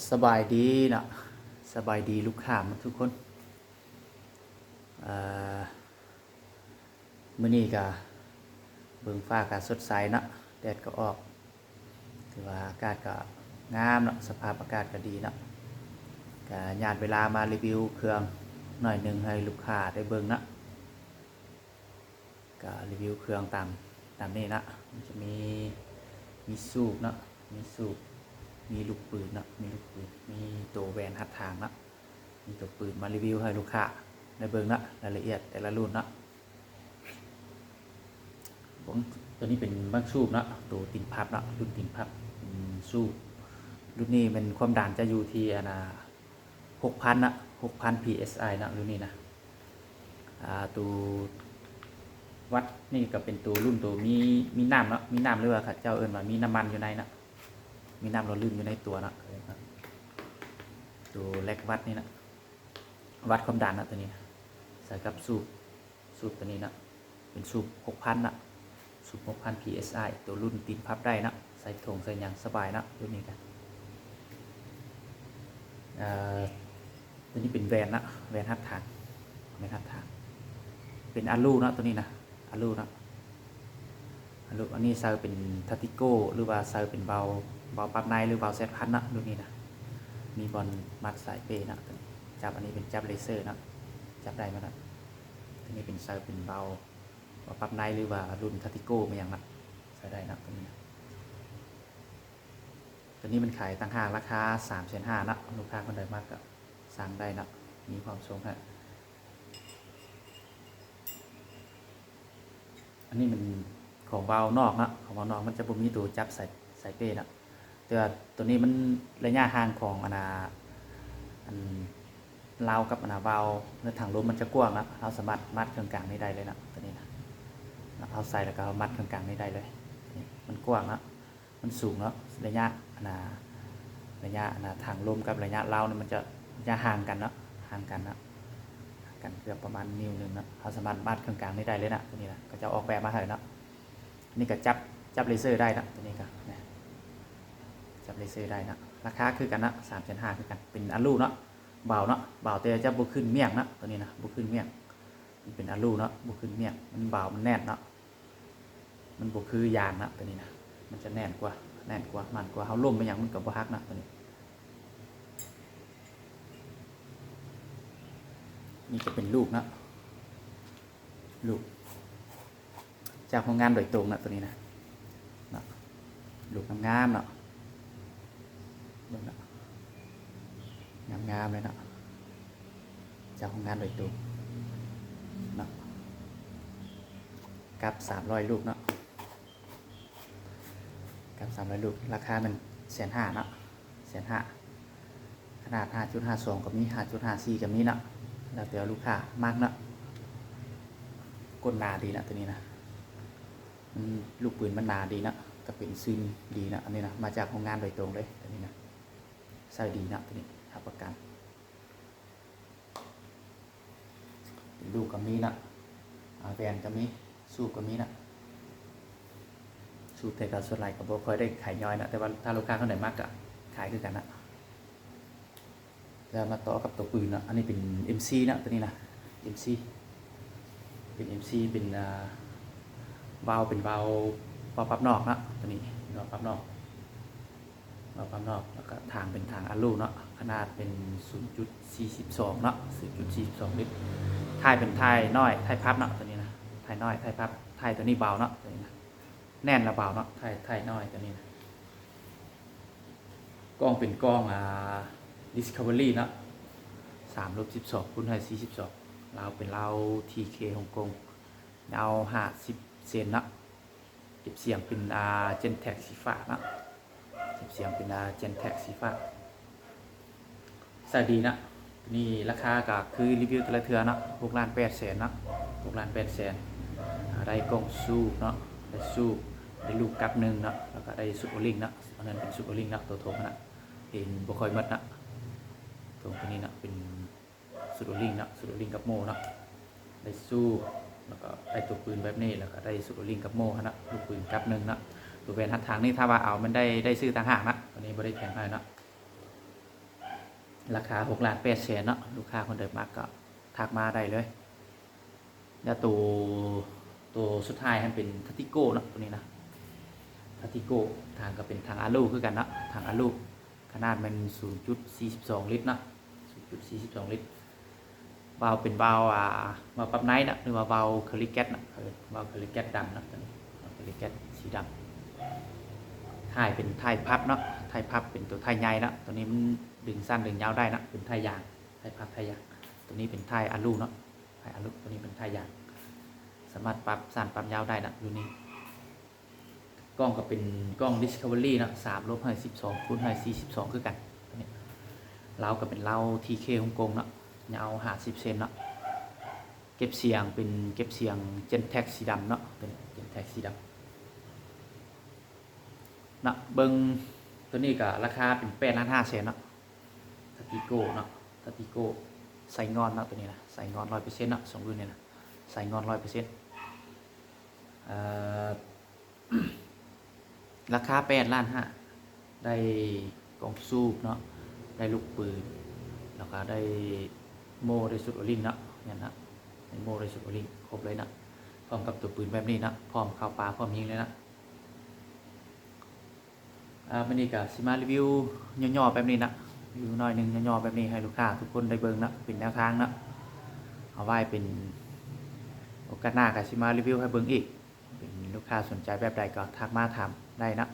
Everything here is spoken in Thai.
สบายดีนะสบายดีลูกค้าทุกคนมื้อนี้ก็เบิ่งฟ้าก็สดใสนะแดดก็ออกถือว่าอากาศก็งามนะสภาพอากาศก็ดีนะก็ญาติเวลามารีวิวเครื่องหน่อยหนึ่งให้ลูกค้าได้เบิ่งนะก็รีวิวเครื่องตามนี้นะมันจะมีสูบนะมีสูบมีลูกปืนนะมีลูกปืนมีตัวแหวนหัดทางนะมีตัวปืนมารีวิวให้ลูกค้าได้เบิ่งนะรายละเอียดแต่ละรุ่นนะผมตัวนี้เป็นบ้านสูบนะตัวติ่งพับนะรุ่นติ่งพับสูบรุ่นนี้เป็นความดันจะอยู่ที่6,000นะ6,000 psi นะรุ่นนี้นะตัววัดนี่ก็เป็นตัวรุ่นตัวมีน้ำเนาะมีน้ำหรือว่าเจ้าเอิญมามีน้ำมันอยู่ในนะมีน้ำเราลื่นอยู่ในตัวนะตัวแลกวัดนี่นะวัดความดันนะตัวนี้ใส่กับสูบตัวนี้นะเป็นสูบ 6,000 นะสูบ 6,000 psi ตัวรุ่นตีนพับได้นะใส่ถุงใส่ยางสบายนะตัวนี้กันตัวนี้เป็นแวนนะแวนหัดทางแวนหัดทางเป็นอาลูนะตัวนี้นะอาลูนะอาลูอันนี้ใส่เป็นทัติโก้หรือว่าใส่เป็นเบาปับในหรือเบาเซตพันนะตัวนี้นะมีบอลมัดสายเปนะจับอันนี้เป็นจับเลเซอร์นะจับได้ไหมนะตัวนี้เป็นใส่เป็นเบาปับในหรือว่ารุ่นทัติโก้มาอย่างนะใส่ได้นะตัวนี้นะตัวนี้มันขายตั้งห้างราคา3,500,000นะลูกค้าคนใดมากก็สั่งได้นะมีความทรงฮะอันนี้มันของเบานอกนะของเบานอกมันจะบ่มีตัวจับใส่เป้นะแต่ตัวนี้มันระยะห่างของอันลาวกับเบาเนื้อถังลมมันจะกว้างนะเราสามารถมัดเครื่องกลางนี้ได้เลยนะตัวนี้นะเราใส่แล้วก็มัดเครื่องกลางนี้ได้เลยมันกว้างนะมันสูงแล้วระยะถังลมกับระยะลาวนี่มันจะห่างกันนะห่างกันเกือบประมาณนิ้วนึงนะเราสามารถมัดเครื่องกลางนี้ได้เลยนะตัวนี้นะก็จะออกแบบมาให้นะนี่ก็จับเลเซอร์ได้นะตัวนี้ก็จับเลเซอร์ได้นะราคาคือกันนะ3,500คือกันเป็นอลูเนาะเบาเนาะเบาแต่จะบุขึ้นเมี่ยงนะตัวนี้นะบุขึ้นเมี่ยงมันเป็นอลูเนาะบุขึ้นเมี่ยงมันเบามันแน่นเนาะมันบุคือยางนะตัวนี้นะมันจะแน่นกว่ามันกว่าเขาล่มไปอย่างมันกับบุฮักนะตัวนี้นี่จะเป็นลูกนะลูกจากโรงงานโดยตรงนะตัวนี้นะลูกงามๆเนาะงามเลยเนาะจากโรงงานโดยตรงเนาะกับ300ลูกเนาะกับ300ลูกราคามัน1,500,000เนาะ1,500,000ขนาด 5.52 กับมี 5.54 กับมีเนาะแล้วแต่ลูกค้ามากเนาะก้นหนาดีนะตัวนี้นะลูกปืนมันหนาดีนะก็เป็นซินดีนะอันนี้นะมาจากโรงงานโดยตรงเลยตัวนี้นะใส่ดีนะตัวนี้รับประกันลูกกับมีนะแวนกับมีสูบกับมีนะสูบแต่กับส่วนไหลกับโบคอยได้ขายย่อยนะแต่ว่าถ้าลูกค้าเขาไหนมากก็ขายคือกันนะแล้วมาต่อกับตัวปืนนะอันนี้เป็น MC นะตัวนี้นะ MC เป็น MC เป็นเบาปั๊บนอกนะตัวนี้เบาปั๊บนอกแล้วก็ทางเป็นทางอลูเนาะขนาดเป็น 0.42 เนาะ 0.42 ลิตรท้ายเป็นท้ายน้อยท้ายพับเนาะตัวนี้นะท้ายน้อยท้ายพับท้ายตัวนี้เบาเนาะตัวนี้นะแน่นและเบาเนาะท้ายน้อยตัวนี้นะกล้องเป็นกล้องDiscovery เนาะ3/12คูณ42เราเป็นเรา TK ฮ่องกงยาว50 เซนนะเก็บเสียงเป็นGentex สีฟ้านะเก็บเสียงเป็นGentex สีฟ้าใส่ดีนะนี่ราคาก็คือรีวิวแต่ละเทื่อนะ6,800,000นะ6,800,000ได้กล้องซูปเนาะได้ซูปได้ลูกกับหนึ่งนะแล้วก็ได้ซูเปอร์ลิงนะอันนั้นเป็นซูเปอร์ลิงนะตัวโถงนะเห็นบ่ค่อยมัดนะตรงนี้นะเป็นซูเปอร์ลิงนะซูเปอร์ลิงกับโมนะได้ซูปแล้วก็ได้ตัวปืนแบบนี้แล้วก็ได้ซูเปอร์ลิงกับโมนะลูกปืนกับหนึ่งนะตัวแหวนหัดทางนี่ถ้าว่าเอามันได้ซื้อต่างหากนะตัวนี้ไม่ได้แข็งให้นะ ราคา6 ล้าน8 แสนเนาะลูกค้าคนใดมักก็ทักมาได้เลยแล้วตัวสุดท้ายมันเป็นทัตติโก้เนาะตัวนี้นะทัตติโก้ทางก็เป็นทางอาลูคือกันเนาะทางอาลูขนาดมัน 0.42 ลิตรเนาะ 0.42 ลิตรวาล์วเป็นวาล์ววาล์วปั๊มไนท์นะหรือว่าวาล์วเคอริแก๊สนะวาล์วเคอริแก๊สดำนะตัวนี้วาล์วเคอริแก๊สสีดำท้ายเป็นท้ายพับเนาะท้ายพับเป็นตัวท้ายใหญ่นะตัวนี้มันดึงสั้นดึงยาวได้นะเป็นท้ายยางท้ายพับท้ายยางตัวนี้เป็นท้ายอะลูเนาะท้ายอะลูตัวนี้เป็นท้ายยางสามารถปรับสั้นปรับยาวได้นะดูนี่กล้องก็เป็นกล้อง Discovery นะ3/12 คูณ42คือกันตัวนี้เราก็เป็นเรา TK ฮ่องกงเนาะยาว50 เซนเนาะเก็บเสียงเป็นเก็บเสียง Gentex สีดำเนาะเป็น Gentex สีดำเนาะเบิ้งตัวนี้ก็ราคาเป็น8 ล้าน 5 แสนเนาะทัตติโก้เนาะทัตติโก้ใส่งอนเนาะตัวนี้นะใส่งอน 100% เนาะ2รุ่นเนี่ยนะใส่งอน 100%ราคา8 ล้าน 5ได้กล่องสูบเนาะได้ลูกปืนแล้วก็ได้โม่ได้สุดโอลิงเนาะเนี่ยนะได้โม่ได้สุดโอลิงครบเลยนะพร้อมกับตัวปืนแบบนี้นะพร้อมเข้าปลาพร้อมยิงเลยนะวันนี้ก็สิมารีวิวย่อๆแบบนี้นะรีวิวน้อยหนึงย่อๆแบบนี้ให้ลูกค้าทุกคนได้เบิ่งนะเป็นแนวทางนะเอาไว้เป็นโอกาสหน้าก็สิมารีวิวให้เบิ่งอีกเป็นลูกค้าสนใจแบบใดก็ทักมาถามได้นะ